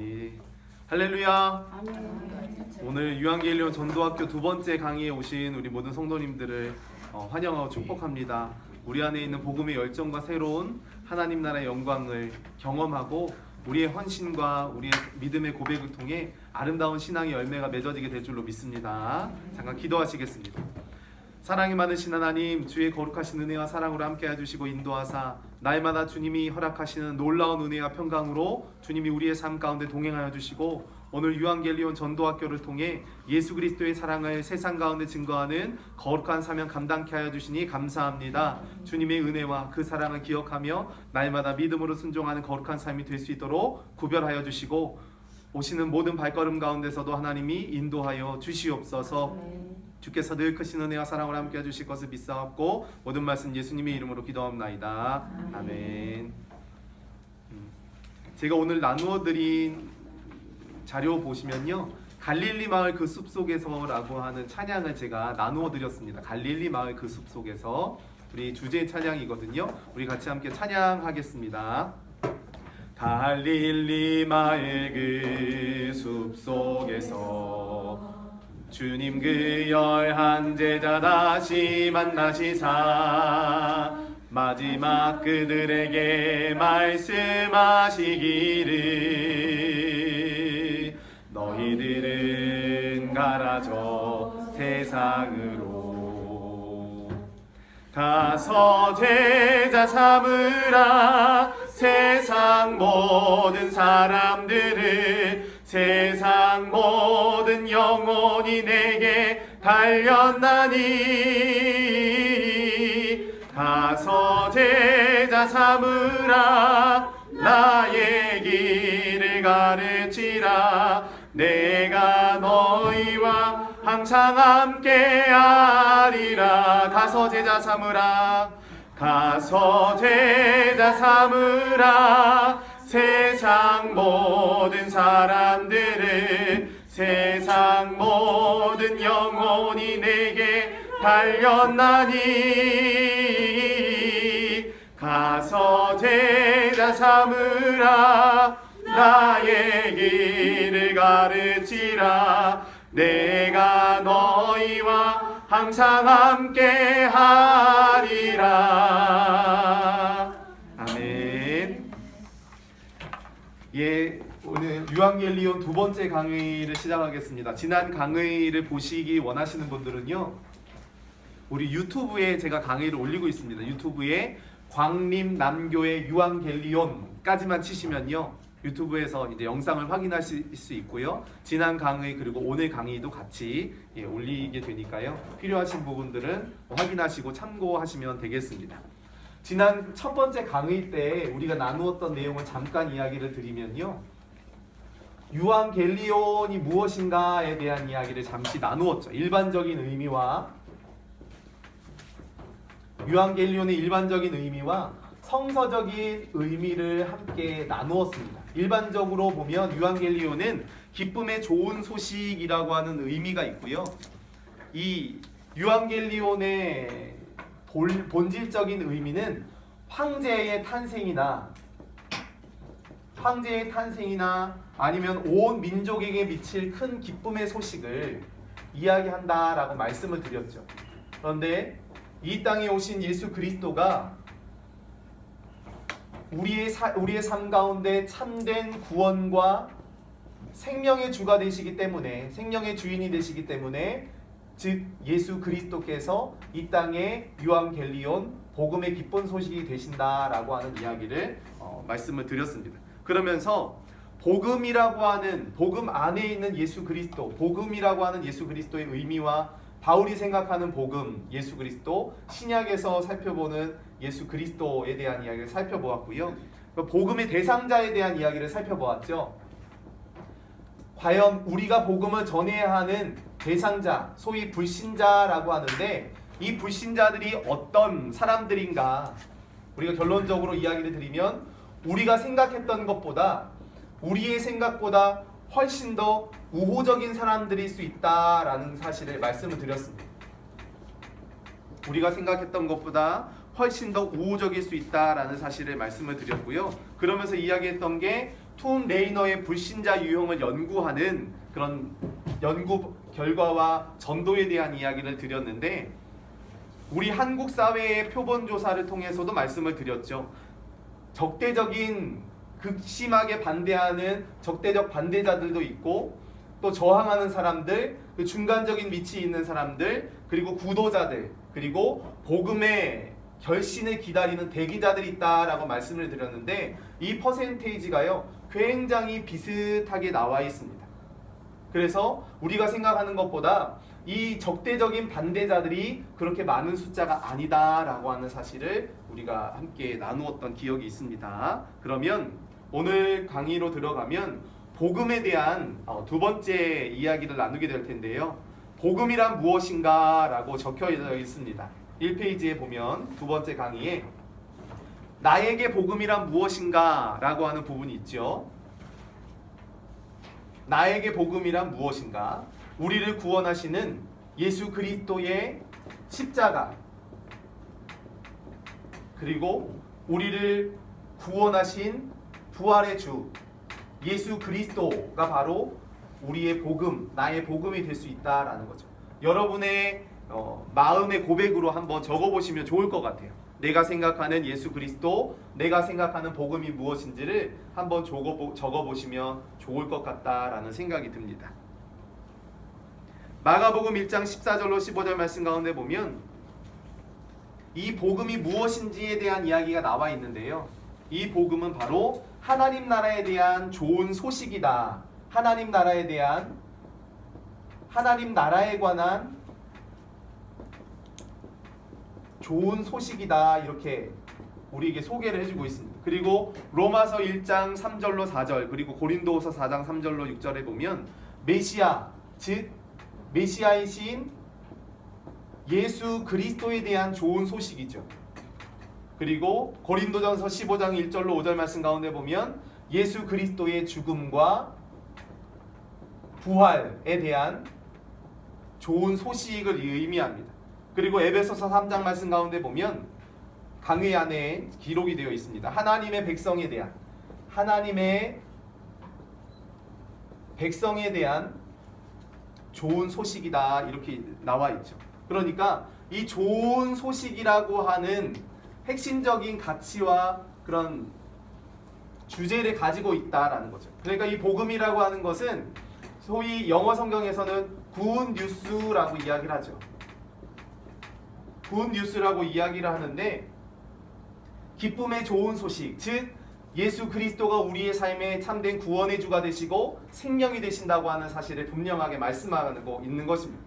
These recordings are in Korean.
예. 할렐루야. 아멘. 오늘 유한계일리온 전도학교 두 번째 강의에 오신 우리 모든 성도님들을 환영하고 축복합니다. 우리 안에 있는 복음의 열정과 새로운 하나님 나라의 영광을 경험하고 우리의 헌신과 우리의 믿음의 고백을 통해 아름다운 신앙의 열매가 맺어지게 될 줄로 믿습니다. 잠깐 기도하시겠습니다. 사랑이 많으신 하나님, 주의 거룩하신 은혜와 사랑으로 함께 해주시고 인도하사 날마다 주님이 허락하시는 놀라운 은혜와 평강으로 주님이 우리의 삶 가운데 동행하여 주시고 오늘 유한계일리온 전도학교를 통해 예수 그리스도의 사랑을 세상 가운데 증거하는 거룩한 사명 감당케 하여 주시니 감사합니다. 주님의 은혜와 그 사랑을 기억하며 날마다 믿음으로 순종하는 거룩한 삶이 될 수 있도록 구별하여 주시고 오시는 모든 발걸음 가운데서도 하나님이 인도하여 주시옵소서. 주께서 늘 크신 은혜와 사랑을 함께 해주실 것을 믿사옵고 모든 말씀 예수님의 이름으로 기도합나이다. 아멘. 제가 오늘 나누어드린 자료 보시면요, 갈릴리 마을 그 숲속에서라고 하는 찬양을 제가 나누어드렸습니다. 갈릴리 마을 그 숲속에서 우리 주제 찬양이거든요. 우리 같이 함께 찬양하겠습니다. 갈릴리 마을 그 숲속에서 주님 그 열한 제자 다시 만나시사 마지막 그들에게 말씀하시기를 너희들은 가라 저 세상으로 가서 제자 삼으라 세상 모든 사람들을 세상 모든 영혼이 내게 달렸나니 가서 제자 삼으라 나의 길을 가르치라 내가 너희와 항상 함께하리라 가서 제자 삼으라 가서 제자 삼으라 세상 모든 사람들을 세상 모든 영혼이 내게 달렸나니 가서 제자 삼으라 나의 길을 가르치라 내가 너희와 항상 함께 하리라. 아멘. 예, 오늘 유한계일리온 두 번째 강의를 시작하겠습니다. 지난 강의를 보시기 원하시는 분들은요, 우리 유튜브에 제가 강의를 올리고 있습니다. 유튜브에 광림남교회 유한계일리온까지만 치시면요, 유튜브에서 이제 영상을 확인하실 수 있고요. 지난 강의 그리고 오늘 강의도 같이 올리게 되니까요. 필요하신 부분들은 확인하시고 참고하시면 되겠습니다. 지난 첫 번째 강의 때 우리가 나누었던 내용을 잠깐 이야기를 드리면요, 유한계일리온이 무엇인가에 대한 이야기를 잠시 나누었죠. 일반적인 의미와 유한계일리온의 일반적인 의미와 성서적인 의미를 함께 나누었습니다. 일반적으로 보면 유한계일리온은 기쁨의 좋은 소식이라고 하는 의미가 있고요. 이 유한계일리온의 본질적인 의미는 황제의 탄생이나 아니면 온 민족에게 미칠 큰 기쁨의 소식을 이야기한다라고 말씀을 드렸죠. 그런데 이 땅에 오신 예수 그리스도가 우리의 삶 가운데 참된 구원과 생명의 주가 되시기 때문에, 생명의 주인이 되시기 때문에, 즉 예수 그리스도께서 이 땅에 유한계일리온 복음의 기쁜 소식이 되신다라고 하는 이야기를 말씀을 드렸습니다. 그러면서 복음이라고 하는, 복음 안에 있는 예수 그리스도, 복음이라고 하는 예수 그리스도의 의미와 바울이 생각하는 복음, 예수 그리스도, 신약에서 살펴보는 예수 그리스도에 대한 이야기를 살펴보았고요. 복음의 대상자에 대한 이야기를 살펴보았죠. 과연 우리가 복음을 전해야 하는 대상자, 소위 불신자라고 하는데, 이 불신자들이 어떤 사람들인가? 우리가 결론적으로 이야기를 드리면 우리가 생각했던 것보다, 우리의 생각보다 훨씬 더 우호적인 사람들일 수 있다라는 사실을 말씀을 드렸습니다. 우리가 생각했던 것보다 훨씬 더 우호적일 수 있다라는 사실을 말씀을 드렸고요. 그러면서 이야기했던 게 톰 레이너의 불신자 유형을 연구하는 그런 연구 결과와 전도에 대한 이야기를 드렸는데, 우리 한국 사회의 표본 조사를 통해서도 말씀을 드렸죠. 적대적인 극심하게 반대하는 적대적 반대자들도 있고, 또 저항하는 사람들, 그 중간적인 위치에 있는 사람들, 그리고 구도자들, 그리고 복음의 결신을 기다리는 대기자들이 있다라고 말씀을 드렸는데, 이 퍼센테이지가요 굉장히 비슷하게 나와 있습니다. 그래서 우리가 생각하는 것보다 이 적대적인 반대자들이 그렇게 많은 숫자가 아니다라고 하는 사실을 우리가 함께 나누었던 기억이 있습니다. 그러면 오늘 강의로 들어가면 복음에 대한 두 번째 이야기를 나누게 될 텐데요. 복음이란 무엇인가 라고 적혀 있습니다. 1페이지에 보면 두 번째 강의에 나에게 복음이란 무엇인가 라고 하는 부분이 있죠. 나에게 복음이란 무엇인가? 우리를 구원하시는 예수 그리스도의 십자가, 그리고 우리를 구원하신 부활의 주 예수 그리스도가 바로 우리의 복음, 나의 복음이 될 수 있다라는 거죠. 여러분의 마음의 고백으로 한번 적어보시면 좋을 것 같아요. 내가 생각하는 예수 그리스도, 내가 생각하는 복음이 무엇인지를 한번 적어보시면 좋을 것 같다라는 생각이 듭니다. 마가복음 1장 14절로 15절 말씀 가운데 보면 이 복음이 무엇인지에 대한 이야기가 나와 있는데요. 이 복음은 바로 하나님 나라에 대한 좋은 소식이다. 하나님 나라에 관한 좋은 소식이다. 이렇게 우리에게 소개를 해주고 있습니다. 그리고 로마서 1장 3절로 4절, 그리고 고린도후서 4장 3절로 6절에 보면 메시아, 즉 메시아이신 예수 그리스도에 대한 좋은 소식이죠. 그리고 고린도전서 15장 1절로 5절 말씀 가운데 보면 예수 그리스도의 죽음과 부활에 대한 좋은 소식을 의미합니다. 그리고 에베소서 3장 말씀 가운데 보면 강의 안에 기록이 되어 있습니다. 하나님의 백성에 대한 좋은 소식이다, 이렇게 나와 있죠. 그러니까 이 좋은 소식이라고 하는 핵심적인 가치와 그런 주제를 가지고 있다라는 거죠. 그러니까 이 복음이라고 하는 것은 소위 영어 성경에서는 굿 뉴스라고 이야기를 하죠. 굿 뉴스라고 이야기를 하는데, 기쁨의 좋은 소식, 즉 예수 그리스도가 우리의 삶에 참된 구원의 주가 되시고 생명이 되신다고 하는 사실을 분명하게 말씀하고 있는 것입니다.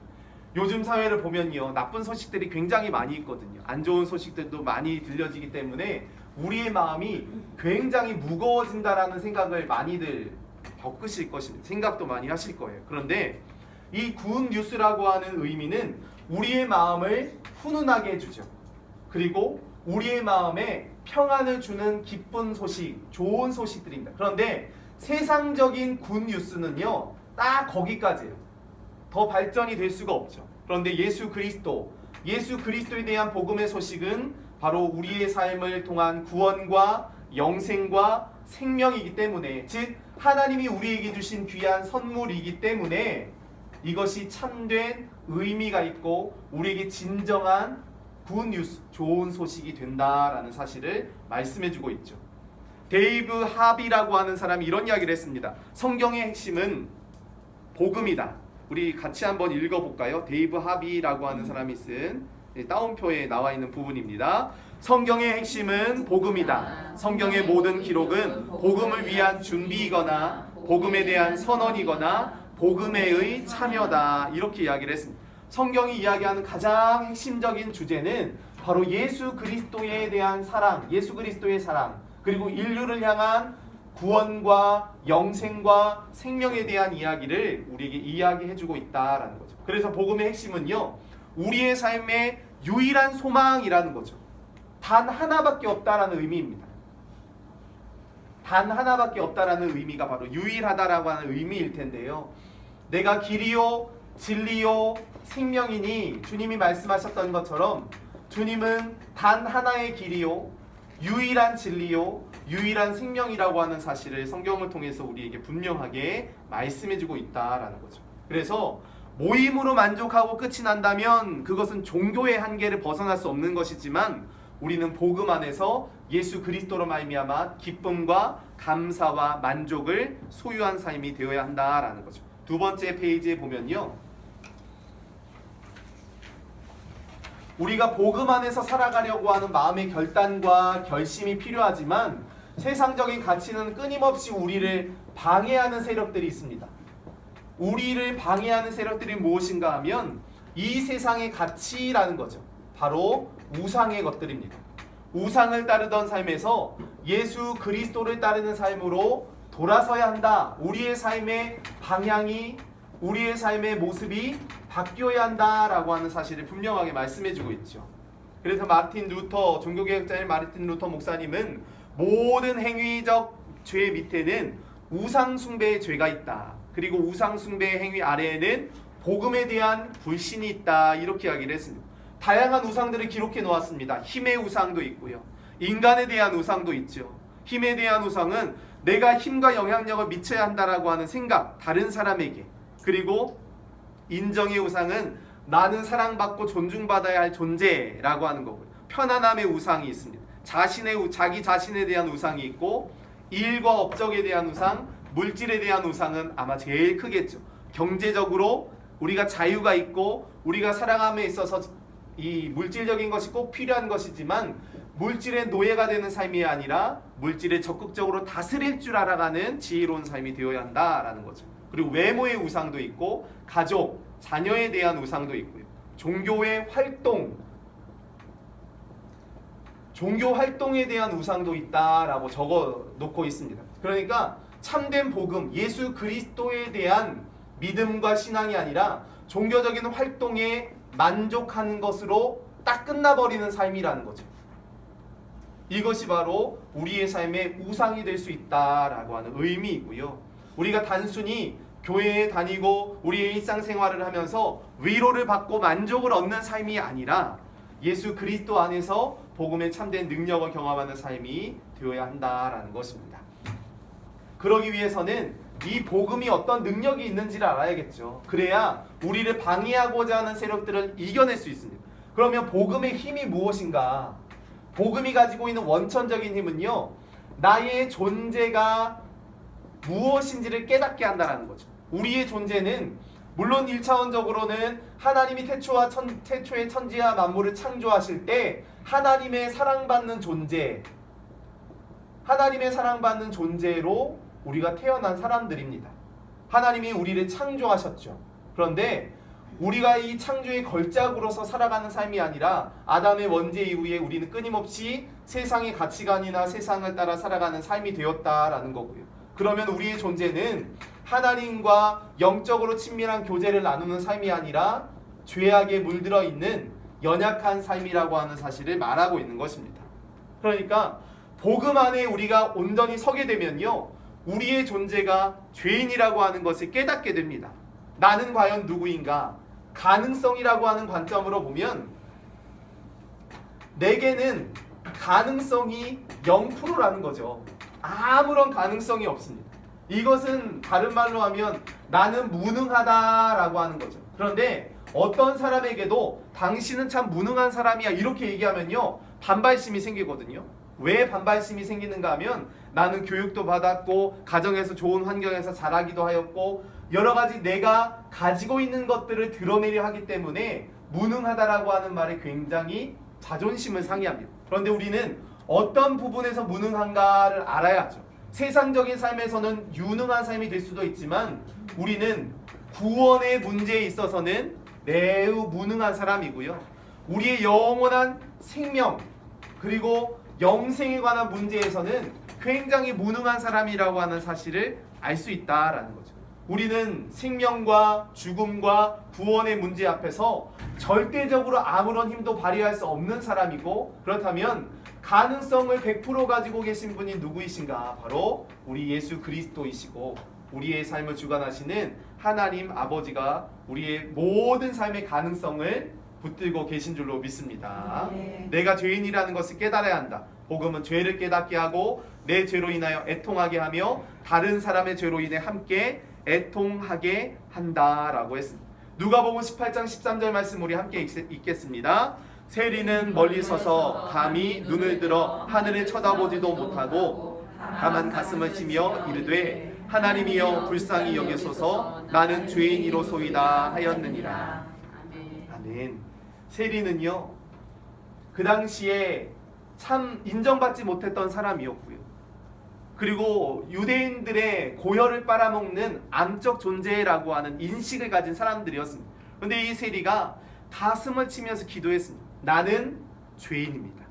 요즘 사회를 보면요, 나쁜 소식들이 굉장히 많이 있거든요. 안 좋은 소식들도 많이 들려지기 때문에 우리의 마음이 굉장히 무거워진다라는 생각을 많이들 겪으실 것입니다. 생각도 많이 하실 거예요. 그런데 이 굿 뉴스라고 하는 의미는 우리의 마음을 훈훈하게 해주죠. 그리고 우리의 마음에 평안을 주는 기쁜 소식, 좋은 소식들입니다. 그런데 세상적인 굿 뉴스는요, 딱 거기까지예요. 더 발전이 될 수가 없죠. 그런데 예수 그리스도에 대한 복음의 소식은 바로 우리의 삶을 통한 구원과 영생과 생명이기 때문에, 즉 하나님이 우리에게 주신 귀한 선물이기 때문에 이것이 참된 의미가 있고 우리에게 진정한 굿 뉴스, 좋은 소식이 된다라는 사실을 말씀해주고 있죠. 데이브 합이라고 하는 사람이 이런 이야기를 했습니다. 성경의 핵심은 복음이다. 우리 같이 한번 읽어볼까요? 데이브 합이라고 하는 사람이 쓴 따옴표에 나와 있는 부분입니다. 성경의 핵심은 복음이다. 성경의 모든 기록은 복음을 위한 준비이거나 복음에 대한 선언이거나 복음의 참여다. 이렇게 이야기를 했습니다. 성경이 이야기하는 가장 핵심적인 주제는 바로 예수 그리스도에 대한 사랑, 예수 그리스도의 사랑, 그리고 인류를 향한 구원과 영생과 생명에 대한 이야기를 우리에게 이야기해주고 있다라는 거죠. 그래서 복음의 핵심은요, 우리의 삶의 유일한 소망이라는 거죠. 단 하나밖에 없다라는 의미입니다. 단 하나밖에 없다라는 의미가 바로 유일하다라고 하는 의미일 텐데요. 내가 길이요 진리요 생명이니 주님이 말씀하셨던 것처럼 주님은 단 하나의 길이요 유일한 진리요 유일한 생명이라고 하는 사실을 성경을 통해서 우리에게 분명하게 말씀해주고 있다라는 거죠. 그래서 모임으로 만족하고 끝이 난다면 그것은 종교의 한계를 벗어날 수 없는 것이지만 우리는 복음 안에서 예수 그리스도로 말미암아 기쁨과 감사와 만족을 소유한 삶이 되어야 한다라는 거죠. 두 번째 페이지에 보면요, 우리가 복음 안에서 살아가려고 하는 마음의 결단과 결심이 필요하지만 세상적인 가치는 끊임없이 우리를 방해하는 세력들이 있습니다. 우리를 방해하는 세력들이 무엇인가 하면 이 세상의 가치라는 거죠. 바로 우상의 것들입니다. 우상을 따르던 삶에서 예수 그리스도를 따르는 삶으로 돌아서야 한다. 우리의 삶의 방향이, 우리의 삶의 모습이 바뀌어야 한다라고 하는 사실을 분명하게 말씀해주고 있죠. 그래서 종교개혁자인 마르틴 루터 목사님은 모든 행위적 죄 밑에는 우상 숭배의 죄가 있다. 그리고 우상 숭배의 행위 아래에는 복음에 대한 불신이 있다. 이렇게 이야기를 했습니다. 다양한 우상들을 기록해 놓았습니다. 힘의 우상도 있고요. 인간에 대한 우상도 있죠. 힘에 대한 우상은 내가 힘과 영향력을 미쳐야 한다라고 하는 생각, 다른 사람에게. 그리고 인정의 우상은 나는 사랑받고 존중받아야 할 존재라고 하는 거고요. 편안함의 우상이 있습니다. 자기 자신에 대한 우상이 있고, 일과 업적에 대한 우상, 물질에 대한 우상은 아마 제일 크겠죠. 경제적으로 우리가 자유가 있고 우리가 살아감에 있어서 이 물질적인 것이 꼭 필요한 것이지만 물질의 노예가 되는 삶이 아니라 물질을 적극적으로 다스릴 줄 알아가는 지혜로운 삶이 되어야 한다라는 거죠. 그리고 외모의 우상도 있고 가족, 자녀에 대한 우상도 있고요. 종교의 활동, 종교 활동에 대한 우상도 있다라고 적어 놓고 있습니다. 그러니까 참된 복음, 예수 그리스도에 대한 믿음과 신앙이 아니라 종교적인 활동에 만족하는 것으로 딱 끝나버리는 삶이라는 거죠. 이것이 바로 우리의 삶의 우상이 될 수 있다라고 하는 의미이고요. 우리가 단순히 교회에 다니고 우리의 일상생활을 하면서 위로를 받고 만족을 얻는 삶이 아니라 예수 그리스도 안에서 복음의 참된 능력을 경험하는 삶이 되어야 한다라는 것입니다. 그러기 위해서는 이 복음이 어떤 능력이 있는지를 알아야겠죠. 그래야 우리를 방해하고자 하는 세력들을 이겨낼 수 있습니다. 그러면 복음의 힘이 무엇인가? 복음이 가지고 있는 원천적인 힘은요, 나의 존재가 무엇인지를 깨닫게 한다는 거죠. 우리의 존재는 물론 1차원적으로는 하나님이 태초의 천지와 만물을 창조하실 때 하나님의 사랑받는 존재로 우리가 태어난 사람들입니다. 하나님이 우리를 창조하셨죠. 그런데 우리가 이 창조의 걸작으로서 살아가는 삶이 아니라 아담의 원죄 이후에 우리는 끊임없이 세상의 가치관이나 세상을 따라 살아가는 삶이 되었다라는 거고요. 그러면 우리의 존재는 하나님과 영적으로 친밀한 교제를 나누는 삶이 아니라 죄악에 물들어 있는 연약한 삶이라고 하는 사실을 말하고 있는 것입니다. 그러니까 복음 안에 우리가 온전히 서게 되면요, 우리의 존재가 죄인이라고 하는 것을 깨닫게 됩니다. 나는 과연 누구인가? 가능성이라고 하는 관점으로 보면 내게는 가능성이 0%라는 거죠. 아무런 가능성이 없습니다. 이것은 다른 말로 하면 나는 무능하다라고 하는 거죠. 그런데 어떤 사람에게도 당신은 참 무능한 사람이야 이렇게 얘기하면요, 반발심이 생기거든요. 왜 반발심이 생기는가 하면 나는 교육도 받았고 가정에서 좋은 환경에서 자라기도 하였고 여러 가지 내가 가지고 있는 것들을 드러내려 하기 때문에 무능하다라고 하는 말에 굉장히 자존심을 상해합니다. 그런데 우리는 어떤 부분에서 무능한가를 알아야죠. 세상적인 삶에서는 유능한 삶이 될 수도 있지만 우리는 구원의 문제에 있어서는 매우 무능한 사람이고요. 우리의 영원한 생명 그리고 영생에 관한 문제에서는 굉장히 무능한 사람이라고 하는 사실을 알 수 있다라는 거죠. 우리는 생명과 죽음과 구원의 문제 앞에서 절대적으로 아무런 힘도 발휘할 수 없는 사람이고, 그렇다면 가능성을 100% 가지고 계신 분이 누구이신가? 바로 우리 예수 그리스도이시고 우리의 삶을 주관하시는 하나님 아버지가 우리의 모든 삶의 가능성을 붙들고 계신 줄로 믿습니다. 내가 죄인이라는 것을 깨달아야 한다. 복음은 죄를 깨닫게 하고 내 죄로 인하여 애통하게 하며 다른 사람의 죄로 인해 함께 애통하게 한다라고 했습니다. 누가복음 18장 13절 말씀 우리 함께 읽겠습니다. 세리는 멀리 서서 감히 눈을 들어 하늘을 쳐다보지도 못하고 다만 가슴을 치며 이르되 하나님이여 불쌍히 여기소서 나는 죄인이로소이다 하였느니라. 아멘. 세리는요 그 당시에 참 인정받지 못했던 사람이었고요. 그리고 유대인들의 고혈을 빨아먹는 암적 존재라고 하는 인식을 가진 사람들이었습니다. 그런데 이 세리가 가슴을 치면서 기도했습니다. 나는 죄인입니다.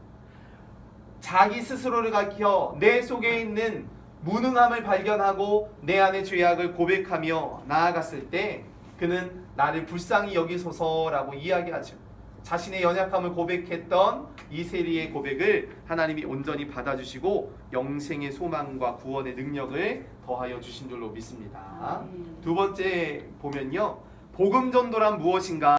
자기 스스로를 가리켜 내 속에 있는 무능함을 발견하고 내 안의 죄악을 고백하며 나아갔을 때 그는 나를 불쌍히 여기소서라고 이야기하죠. 자신의 연약함을 고백했던 이 세리의 고백을 하나님이 온전히 받아주시고 영생의 소망과 구원의 능력을 더하여 주신 줄로 믿습니다. 두 번째 보면요, 복음 전도란 무엇인가?